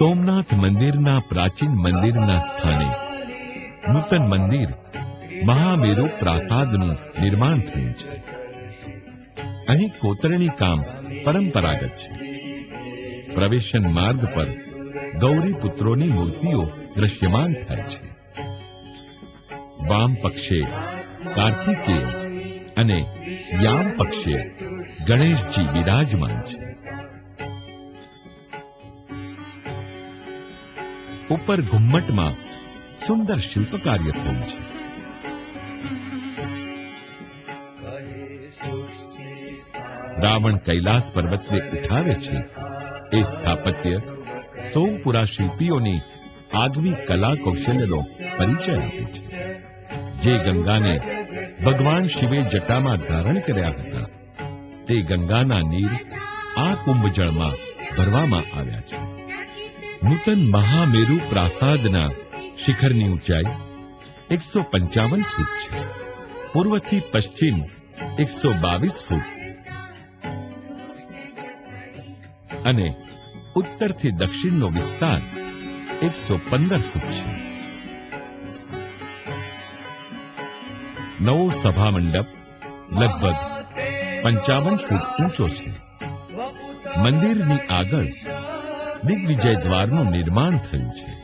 સોમનાથ મંદિરના પ્રાચીન મંદિરના સ્થાને નૂતન મંદિર મહામેરુ પ્રાસાદનું નિર્માણ થયું છે. અહીં કોતરણી કામ પરંપરાગત છે. પ્રવેશન માર્ગ પર ગૌરી પુત્રોની મૂર્તિઓ દ્રશ્યમાન થાય છે. વામ પક્ષે કાર્તિકેય અને યામ પક્ષે ગણેશજી બિરાજમાન છે. ઉપર ઘુમ્મટમાં સુંદર શિલ્પકાર્ય થયું છે. રાવણ કૈલાસ પર્વતને ઉઠાવે છે એ સ્થાપત્ય સોમપુરા શિલ્પીઓની આગવી કલા કૌશલ્યનો પરિચય આપે છે. જે ગંગાને ભગવાન શિવે જટામાં ધારણ કર્યા હતા તે ગંગાના નીર આ કુંભજળમાં ભરવામાં આવ્યા છે. નૂતન મહામેરુ પ્રાસાદના શિખરની ઊંચાઈ 155 ફૂટ છે. પૂર્વથી પશ્ચિમ 122 ફૂટ અને ઉત્તરથી દક્ષિણનો વિસ્તાર 115 ફૂટ છે. નવો સભા મંડપ લગભગ 55 ફૂટ ઊંચો છે. મંદિરની આગળ દિગ્વિજય દ્વારનું નિર્માણ થયું છે.